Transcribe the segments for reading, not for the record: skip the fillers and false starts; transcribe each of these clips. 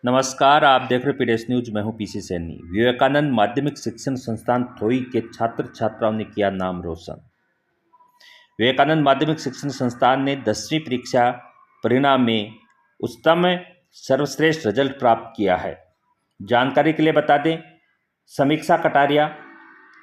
नमस्कार, आप देख रहे पीडीएस न्यूज। मैं हूं पीसी सैनी। विवेकानंद माध्यमिक शिक्षण संस्थान थोई के छात्र छात्राओं ने किया नाम रोशन। विवेकानंद माध्यमिक शिक्षण संस्थान ने 10वीं परीक्षा परिणाम में उच्चतम सर्वश्रेष्ठ रिजल्ट प्राप्त किया है। जानकारी के लिए बता दें, समीक्षा कटारिया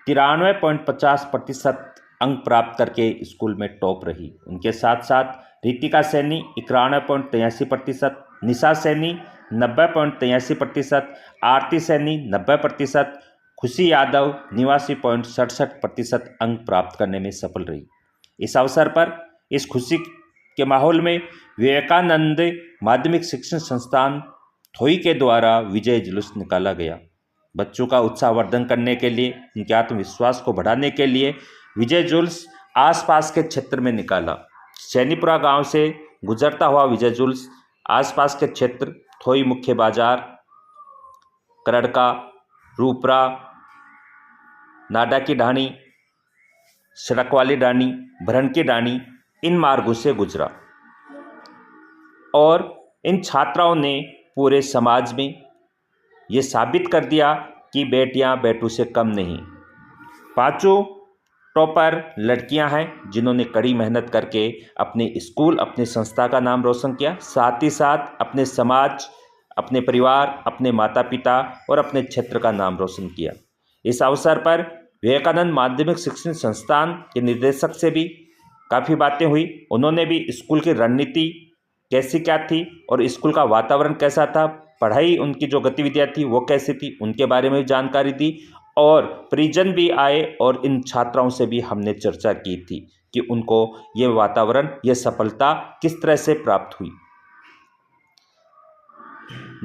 93.50% अंक प्राप्त करके स्कूल में टॉप रही। उनके साथ साथ रितिका सैनी 91.83%, निशा सैनी 90.83%, आरती सैनी 90%, खुशी यादव 89.67% अंक प्राप्त करने में सफल रही। इस अवसर पर इस खुशी के माहौल में विवेकानंद माध्यमिक शिक्षण संस्थान थोई के द्वारा विजय जुलूस निकाला गया। बच्चों का उत्साहवर्धन करने के लिए, उनके आत्मविश्वास को बढ़ाने के लिए विजय जुलूस आसपास के क्षेत्र में निकाला। सैनीपुरा गांव से गुजरता हुआ विजय जुलूस आसपास के क्षेत्र थोई मुख्य बाजार, करड़का, रूपरा, नाडा की ढाणी, सड़क वाली ढाणी, भरण की ढाणी, इन मार्गों से गुजरा और इन छात्राओं ने पूरे समाज में ये साबित कर दिया कि बेटियां बेटों से कम नहीं। पांचों टॉपर लड़कियां हैं जिन्होंने कड़ी मेहनत करके अपने स्कूल, अपने संस्था का नाम रोशन किया, साथ ही साथ अपने समाज, अपने परिवार, अपने माता पिता और अपने क्षेत्र का नाम रोशन किया। इस अवसर पर विवेकानंद माध्यमिक शिक्षण संस्थान के निदेशक से भी काफ़ी बातें हुई। उन्होंने भी स्कूल की रणनीति कैसी क्या थी और स्कूल का वातावरण कैसा था, पढ़ाई उनकी जो गतिविधियाँ थी वो कैसी थी, उनके बारे में भी जानकारी दी। और परिजन भी आए और इन छात्राओं से भी हमने चर्चा की थी कि उनको ये वातावरण, ये सफलता किस तरह से प्राप्त हुई।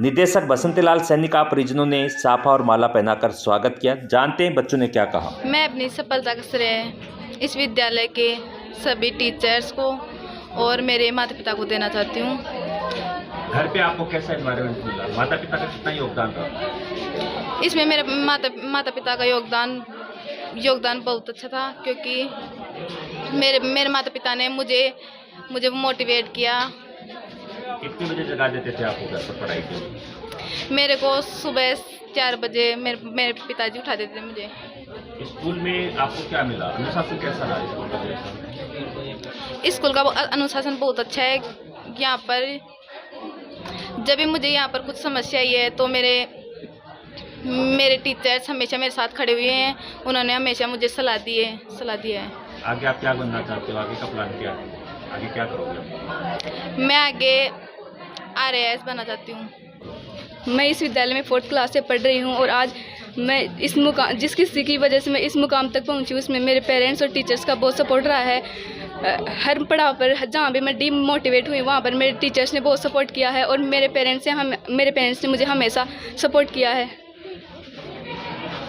निदेशक बसंतीलाल सैनी का परिजनों ने साफा और माला पहनाकर स्वागत किया। जानते हैं बच्चों ने क्या कहा। मैं अपनी सफलता का श्रेय इस विद्यालय के सभी टीचर्स को और मेरे माता पिता को देना चाहती हूँ। घर पे आपको कैसा एनवायरनमेंट मिला, माता पिता का कितना योगदान रहा? इसमें मेरे माता पिता का योगदान बहुत अच्छा था, क्योंकि मेरे माता पिता ने मुझे मोटिवेट किया। कितने बजे जगा देते थे आपको घर पर पढ़ाई के लिए? मेरे को सुबह 4 बजे मेरे पिताजी उठा देते थे मुझे। स्कूल में आपको क्या मिला, अनुशासन कैसा रहा स्कूल का? स्कूल का अनुशासन बहुत अच्छा है। यहाँ पर जब भी मुझे यहाँ पर कुछ समस्या आई है तो मेरे टीचर्स हमेशा मेरे साथ खड़े हुए हैं। उन्होंने हमेशा मुझे सलाह दिया है। आगे आप क्या बनना चाहते हो, आगे का प्लान क्या है, आगे क्या करोगे? मैं आगे RAS बनना चाहती हूँ। मैं इस विद्यालय में 4th क्लास से पढ़ रही हूँ और आज मैं इस मुकाम, जिस किसी की वजह से मैं इस मुकाम तक पहुँची हूँ, उसमें मेरे पेरेंट्स और टीचर्स का बहुत सपोर्ट रहा है। हर पड़ाव पर जहाँ भी मैं डीमोटिवेट हुई वहाँ पर मेरे टीचर्स ने बहुत सपोर्ट किया है और मेरे पेरेंट्स ने मुझे हमेशा सपोर्ट किया है।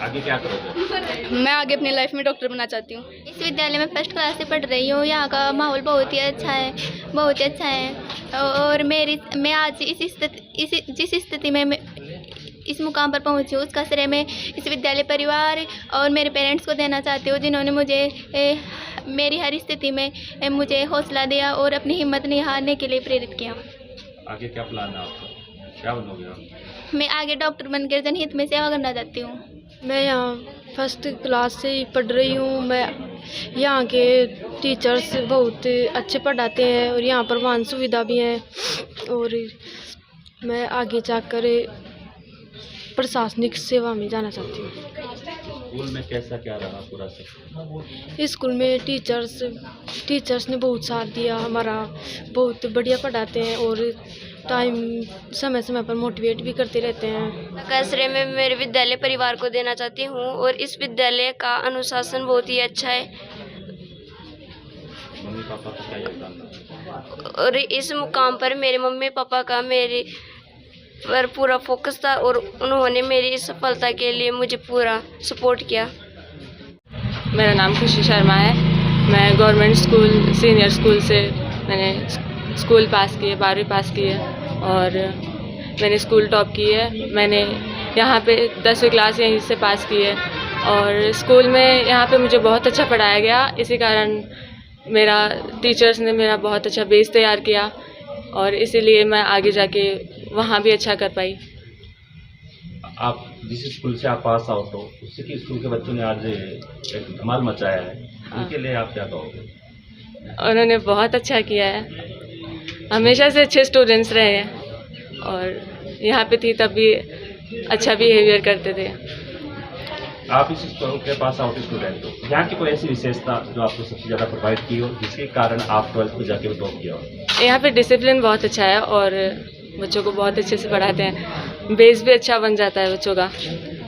आगे क्या करोगे? मैं आगे अपनी लाइफ में डॉक्टर बनना चाहती हूँ। इस विद्यालय में 1st क्लास से पढ़ रही हूँ। यहाँ का माहौल बहुत ही अच्छा है और मैं आज जिस स्थिति में मैं इस मुकाम पर पहुँची हूँ उसका श्रेय मैं इस विद्यालय परिवार और मेरे पेरेंट्स को देना चाहती हूँ, जिन्होंने मुझे मेरी हर स्थिति में मुझे हौसला दिया और अपनी हिम्मत नहीं हारने के लिए प्रेरित किया। आगे क्या प्लान है आपका, क्या बनोगे आप? मैं आगे डॉक्टर बनकर जनहित में सेवा करना चाहती हूँ। मैं यहाँ 1st क्लास से ही पढ़ रही हूँ। मैं यहाँ के टीचर्स बहुत अच्छे पढ़ाते हैं और यहाँ पर वाहन सुविधा भी है और मैं आगे जाकर प्रशासनिक सेवा में जाना चाहती हूँ। स्कूल में कैसा क्या रहा पूरा सब? स्कूल में टीचर्स ने बहुत साथ दिया हमारा, बहुत बढ़िया पढ़ाते हैं और समय समय पर मोटिवेट भी करते रहते हैं। का श्रेय मैं मेरे विद्यालय परिवार को देना चाहती हूँ और इस विद्यालय का अनुशासन बहुत ही अच्छा है मम्मी पापा का क्या योगदान था? और इस मुकाम पर मेरे मम्मी पापा का मेरे पर पूरा फोकस था और उन्होंने मेरी इस सफलता के लिए मुझे पूरा सपोर्ट किया। मेरा नाम खुशी शर्मा है। मैं गवर्नमेंट स्कूल सीनियर स्कूल से मैंने स्कूल पास की है, 12वीं पास की है और मैंने स्कूल टॉप की है। मैंने यहाँ पे 10वीं क्लास यहीं से पास की है और स्कूल में यहाँ पे मुझे बहुत अच्छा पढ़ाया गया। इसी कारण मेरा टीचर्स ने मेरा बहुत अच्छा बेस तैयार किया और इसीलिए मैं आगे जाके वहाँ भी अच्छा कर पाई। आप जिस स्कूल से आप पास आउट हो उसी के स्कूल के बच्चों ने आज एक धमाल मचाया है, उनके लिए आप क्या कहोगे? उन्होंने बहुत अच्छा किया है, हमेशा से अच्छे स्टूडेंट्स रहे हैं और यहाँ पे थी तब भी अच्छा बिहेवियर करते थे। आप इस स्कूल के पास आउट स्टूडेंट हो, यहाँ की कोई ऐसी विशेषता जो आपको सबसे ज़्यादा प्रभावित की हो जिसके कारण आप 12th में जाके टॉप किया हो? यहाँ पे डिसिप्लिन बहुत अच्छा है और बच्चों को बहुत अच्छे से पढ़ाते हैं, बेस भी अच्छा बन जाता है बच्चों का,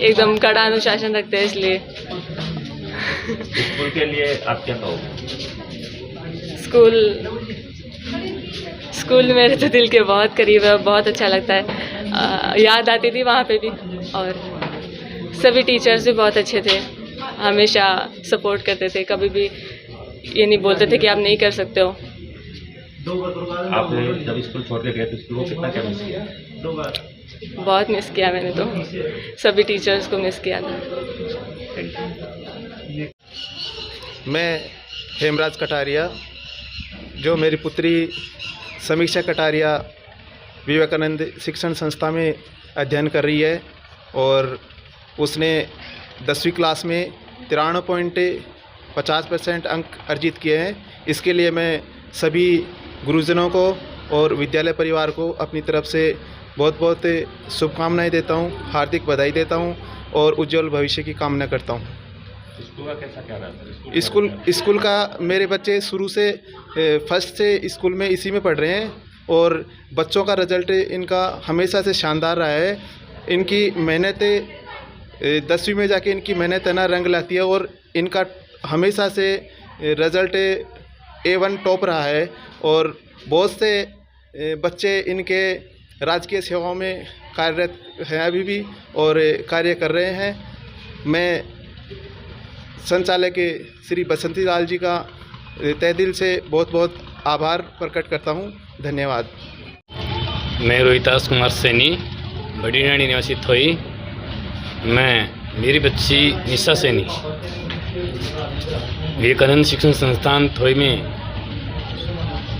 एकदम कड़ा अनुशासन रखते हैं। इसलिए स्कूल के लिए आप क्या कहोगे? स्कूल मेरे तो दिल के बहुत करीब है, बहुत अच्छा लगता है, याद आती थी वहाँ पे भी। और सभी टीचर्स भी बहुत अच्छे थे, हमेशा सपोर्ट करते थे, कभी भी ये नहीं बोलते थे कि आप नहीं कर सकते हो। आपने जब स्कूल छोड़ के गए तो स्कूल को कितना क्या मिस किया? बहुत मिस किया मैंने तो, सभी टीचर्स को मिस किया था। मैं हेमराज कटारिया, जो मेरी पुत्री समीक्षा कटारिया विवेकानंद शिक्षण संस्था में अध्ययन कर रही है और उसने 10वीं क्लास में 93.50% अंक अर्जित किए हैं। इसके लिए मैं सभी गुरुजनों को और विद्यालय परिवार को अपनी तरफ से बहुत बहुत शुभकामनाएं देता हूं, हार्दिक बधाई देता हूं और उज्जवल भविष्य की कामना करता हूं। स्कूल का कैसा क्या रहा? स्कूल का मेरे बच्चे शुरू से फर्स्ट से स्कूल में इसी में पढ़ रहे हैं और बच्चों का रिजल्ट इनका हमेशा से शानदार रहा है। इनकी मेहनत 10वीं में जाके इनकी मेहनत है ना रंग लाती है और इनका हमेशा से रिजल्ट A1 टॉप रहा है और बहुत से बच्चे इनके राजकीय सेवाओं में कार्यरत हैं अभी भी और कार्य कर रहे हैं। मैं संचालक श्री बसंती लाल जी का तहे दिल से बहुत बहुत आभार प्रकट करता हूं। धन्यवाद। मैं रोहितास कुमार सैनी, बड़ी नानी निवासी थोई। मेरी बच्ची निशा सैनी विवेकानंद शिक्षण संस्थान थोई में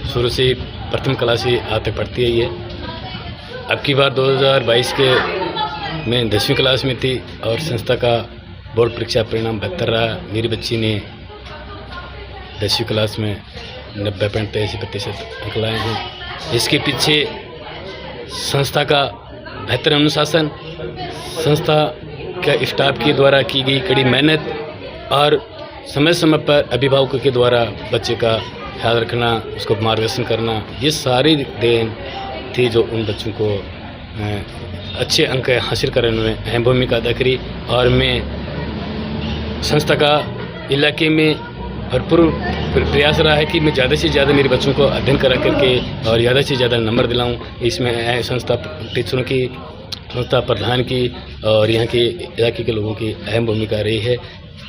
शुरू से प्रथम क्लास से आज तक पढ़ती है। ये अब की बार 2022 के मैं 10वीं क्लास में थी और संस्था का बोर्ड परीक्षा परिणाम बेहतर रहा। मेरी बच्ची ने 10वीं क्लास में 90.83% अंक लाए हैं। इसके पीछे संस्था का बेहतर अनुशासन, संस्था का स्टाफ के द्वारा की गई कड़ी मेहनत और समय समय पर अभिभावकों के द्वारा बच्चे का ख्याल रखना, उसको मार्गदर्शन करना, ये सारी देन थी जो उन बच्चों को अच्छे अंक हासिल करने में अहम भूमिका अदा करी। और मैं संस्था का इलाके में भरपूर प्रयास रहा है कि मैं ज़्यादा से ज़्यादा मेरे बच्चों को अध्ययन करा करके और ज़्यादा से ज़्यादा नंबर दिलाऊं। इसमें संस्था टीचरों की, संस्था प्रधान की और यहाँ के इलाके के लोगों की अहम भूमिका रही है।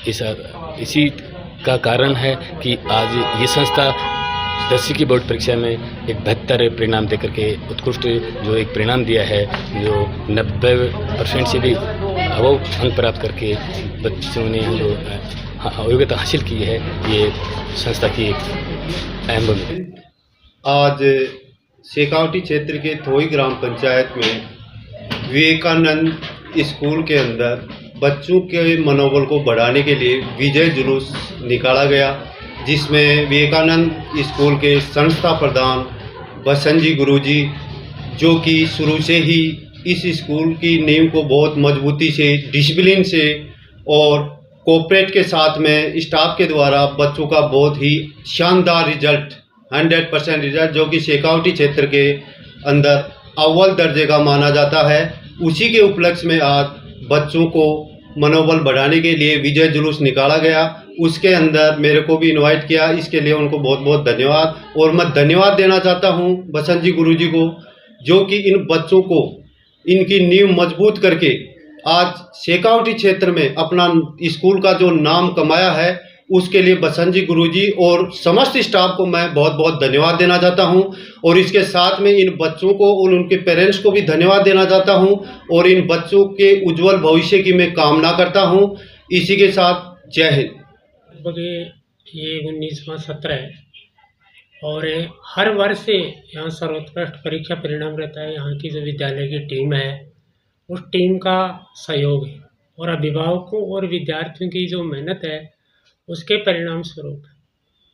इसी का कारण है कि आज ये संस्था 10वीं की बोर्ड परीक्षा में एक बेहतर परिणाम देकर के उत्कृष्ट जो एक परिणाम दिया है, जो 90% से भी अबव अंक प्राप्त करके बच्चों ने जो योग्यता हासिल की है, ये संस्था की एक अहम भूमिका। आज शेखावटी क्षेत्र के थोई ग्राम पंचायत में विवेकानंद स्कूल के अंदर बच्चों के मनोबल को बढ़ाने के लिए विजय जुलूस निकाला गया, जिसमें विवेकानंद स्कूल के संस्था प्रधान बसंत जी गुरुजी, जो कि शुरू से ही इस स्कूल की नींव को बहुत मजबूती से, डिसिप्लिन से और कोऑपरेट के साथ में स्टाफ के द्वारा बच्चों का बहुत ही शानदार रिजल्ट 100% रिजल्ट, जो कि शेखावटी क्षेत्र के अंदर अव्वल दर्जे का माना जाता है, उसी के उपलक्ष्य में आज बच्चों को मनोबल बढ़ाने के लिए विजय जुलूस निकाला गया। उसके अंदर मेरे को भी इनवाइट किया, इसके लिए उनको बहुत बहुत धन्यवाद। और मैं धन्यवाद देना चाहता हूं बसंत जी गुरुजी को, जो कि इन बच्चों को इनकी नींव मजबूत करके आज शेखावटी क्षेत्र में अपना स्कूल का जो नाम कमाया है, उसके लिए बसंत जी गुरुजी और समस्त स्टाफ को मैं बहुत बहुत धन्यवाद देना चाहता हूं। और इसके साथ में इन बच्चों को और उनके पेरेंट्स को भी धन्यवाद देना चाहता हूं और इन बच्चों के उज्जवल भविष्य की मैं कामना करता हूं। इसी के साथ जय हिंद। लगभग ये 19वां सत्र है और हर वर्ष से यहाँ सर्वोत्कृष्ट परीक्षा परिणाम रहता है। यहाँ की जो विद्यालय की टीम है उस टीम का सहयोग है और अभिभावकों और विद्यार्थियों की जो मेहनत है उसके परिणाम स्वरूप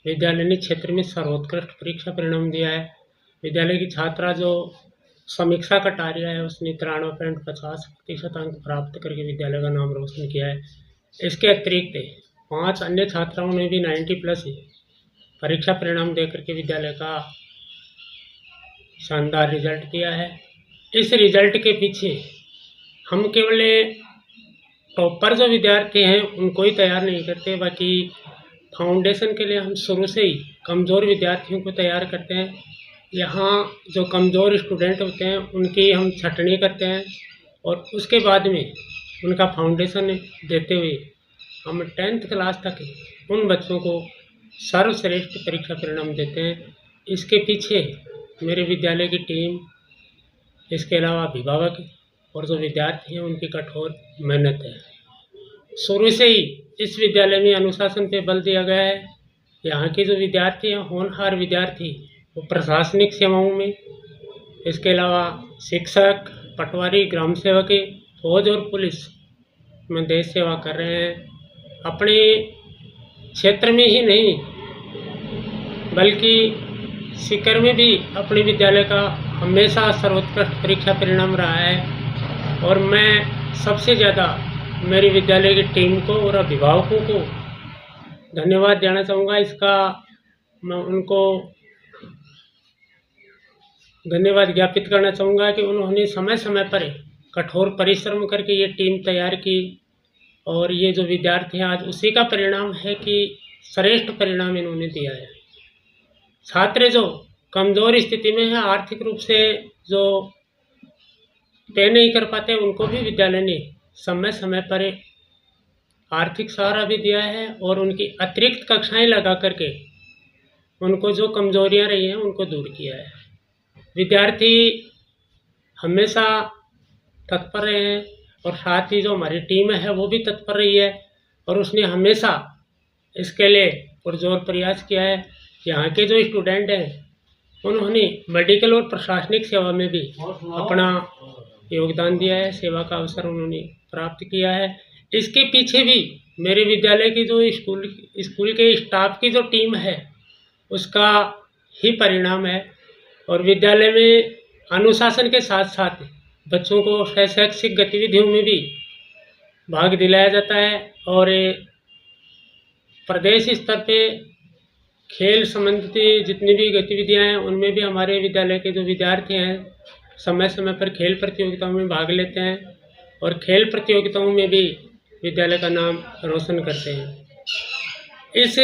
विद्यालय ने क्षेत्र में सर्वोत्कृष्ट परीक्षा परिणाम दिया है। विद्यालय की छात्रा जो समीक्षा कटारिया है उसने 93.50% अंक प्राप्त करके विद्यालय का नाम रोशन किया है। इसके अतिरिक्त 5 अन्य छात्राओं ने भी 90+ परीक्षा परिणाम देकर के विद्यालय का शानदार रिजल्ट किया है। इस रिजल्ट के पीछे हम केवल टॉपर जो विद्यार्थी हैं उनको ही तैयार नहीं करते, बाकी फाउंडेशन के लिए हम शुरू से ही कमज़ोर विद्यार्थियों को तैयार करते हैं। यहाँ जो कमज़ोर स्टूडेंट होते हैं उनकी हम छटनी करते हैं और उसके बाद में उनका फाउंडेशन देते हुए हम 10th क्लास तक उन बच्चों को सर्वश्रेष्ठ परीक्षा परिणाम देते हैं। इसके पीछे मेरे विद्यालय की टीम, इसके अलावा अभिभावक और जो विद्यार्थी हैं उनकी कठोर मेहनत है। शुरू से ही इस विद्यालय में अनुशासन पे बल दिया गया है। यहाँ के जो विद्यार्थी हैं होनहार विद्यार्थी वो प्रशासनिक सेवाओं में, इसके अलावा शिक्षक, पटवारी, ग्राम सेवक, फौज और पुलिस में देश सेवा कर रहे हैं। अपने क्षेत्र में ही नहीं बल्कि सीकर में भी अपने विद्यालय का हमेशा सर्वोत्कृष्ट परीक्षा परिणाम रहा है और मैं सबसे ज़्यादा मेरे विद्यालय की टीम को और अभिभावकों को धन्यवाद देना चाहूँगा। इसका मैं उनको धन्यवाद ज्ञापित करना चाहूँगा कि उन्होंने समय समय पर कठोर परिश्रम करके ये टीम तैयार की और ये जो विद्यार्थी हैं आज उसी का परिणाम है कि श्रेष्ठ परिणाम इन्होंने दिया है। छात्र जो कमज़ोर स्थिति में है, आर्थिक रूप से जो पे नहीं कर पाते, उनको भी विद्यालय ने समय समय पर आर्थिक सहारा भी दिया है और उनकी अतिरिक्त कक्षाएं लगा करके उनको जो कमजोरियां रही हैं उनको दूर किया है। विद्यार्थी हमेशा तत्पर रहे हैं और साथ ही जो हमारी टीम है वो भी तत्पर रही है और उसने हमेशा इसके लिए पुरजोर प्रयास किया है। यहाँ के जो स्टूडेंट हैं उन्होंने मेडिकल और प्रशासनिक सेवा में भी अपना योगदान दिया है, सेवा का अवसर उन्होंने प्राप्त किया है। इसके पीछे भी मेरे विद्यालय की जो स्कूल के स्टाफ की जो टीम है उसका ही परिणाम है और विद्यालय में अनुशासन के साथ साथ बच्चों को शैक्षिक गतिविधियों में भी भाग दिलाया जाता है और प्रदेश स्तर पे खेल संबंधी जितनी भी गतिविधियां हैं उनमें भी हमारे विद्यालय के जो विद्यार्थी हैं समय समय पर खेल प्रतियोगिताओं में भाग लेते हैं और खेल प्रतियोगिताओं में भी विद्यालय का नाम रोशन करते हैं। इस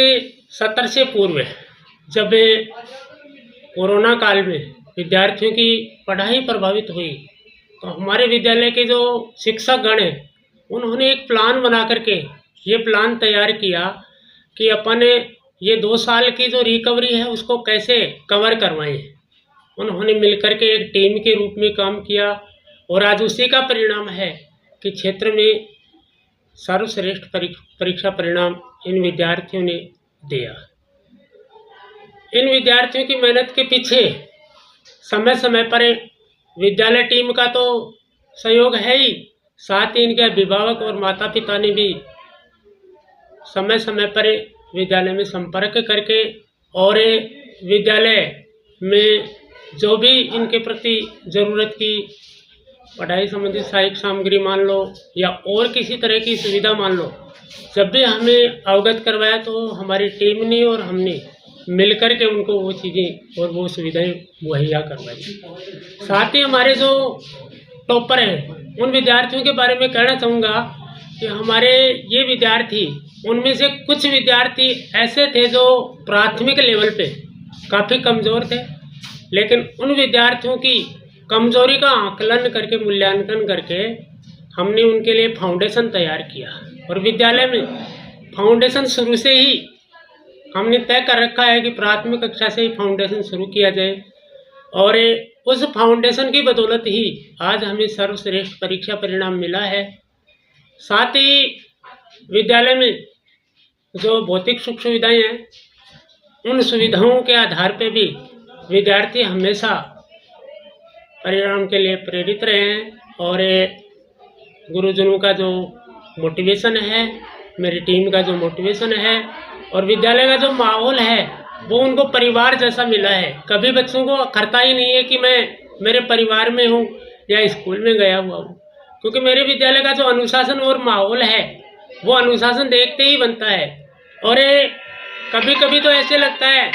सत्र से पूर्व जब कोरोना काल में विद्यार्थियों की पढ़ाई प्रभावित हुई तो हमारे विद्यालय के जो शिक्षक गण हैं उन्होंने एक प्लान बना करके ये प्लान तैयार किया कि अपन ये 2 साल की जो रिकवरी है उसको कैसे कवर करवाएं। उन्होंने मिलकर के एक टीम के रूप में काम किया और आज उसी का परिणाम है कि क्षेत्र में सर्वश्रेष्ठ परीक्षा परिणाम इन विद्यार्थियों ने दिया। इन विद्यार्थियों की मेहनत के पीछे समय समय पर विद्यालय टीम का तो सहयोग है ही, साथ ही इनके अभिभावक और माता पिता ने भी समय समय पर विद्यालय में संपर्क करके और विद्यालय में जो भी इनके प्रति ज़रूरत की पढ़ाई संबंधी सहायक सामग्री मान लो या और किसी तरह की सुविधा मान लो, जब भी हमें अवगत करवाया तो हमारी टीम ने और हमने मिलकर के उनको वो चीज़ें और वो सुविधाएं मुहैया करवाई। साथ ही हमारे जो टॉपर हैं उन विद्यार्थियों के बारे में कहना चाहूँगा कि हमारे ये विद्यार्थी, उनमें से कुछ विद्यार्थी ऐसे थे जो प्राथमिक लेवल पे काफ़ी कमज़ोर थे, लेकिन उन विद्यार्थियों की कमज़ोरी का आकलन करके मूल्यांकन करके हमने उनके लिए फाउंडेशन तैयार किया और विद्यालय में फाउंडेशन शुरू से ही हमने तय कर रखा है कि प्राथमिक कक्षा से ही फाउंडेशन शुरू किया जाए और उस फाउंडेशन की बदौलत ही आज हमें सर्वश्रेष्ठ परीक्षा परिणाम मिला है। साथ ही विद्यालय में जो भौतिक सुख सुविधाएं हैं उन सुविधाओं के आधार पर भी विद्यार्थी हमेशा परिणाम के लिए प्रेरित रहे हैं और गुरुजनों का जो मोटिवेशन है, मेरी टीम का जो मोटिवेशन है और विद्यालय का जो माहौल है वो उनको परिवार जैसा मिला है। कभी बच्चों को करता ही नहीं है कि मैं मेरे परिवार में हूँ या स्कूल में गया हुआ हूँ, क्योंकि मेरे विद्यालय का जो अनुशासन और माहौल है वो अनुशासन देखते ही बनता है। और ये कभी कभी तो ऐसे लगता है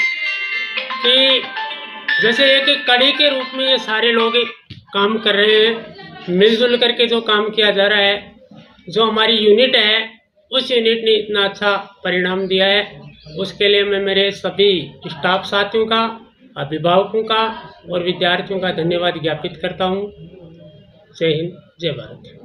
कि जैसे एक एक कड़ी के रूप में ये सारे लोग काम कर रहे हैं, मिलजुल करके जो काम किया जा रहा है। जो हमारी यूनिट है उस यूनिट ने इतना अच्छा परिणाम दिया है, उसके लिए मैं मेरे सभी स्टाफ साथियों का, अभिभावकों का और विद्यार्थियों का धन्यवाद ज्ञापित करता हूँ। जय हिंद, जय भारत।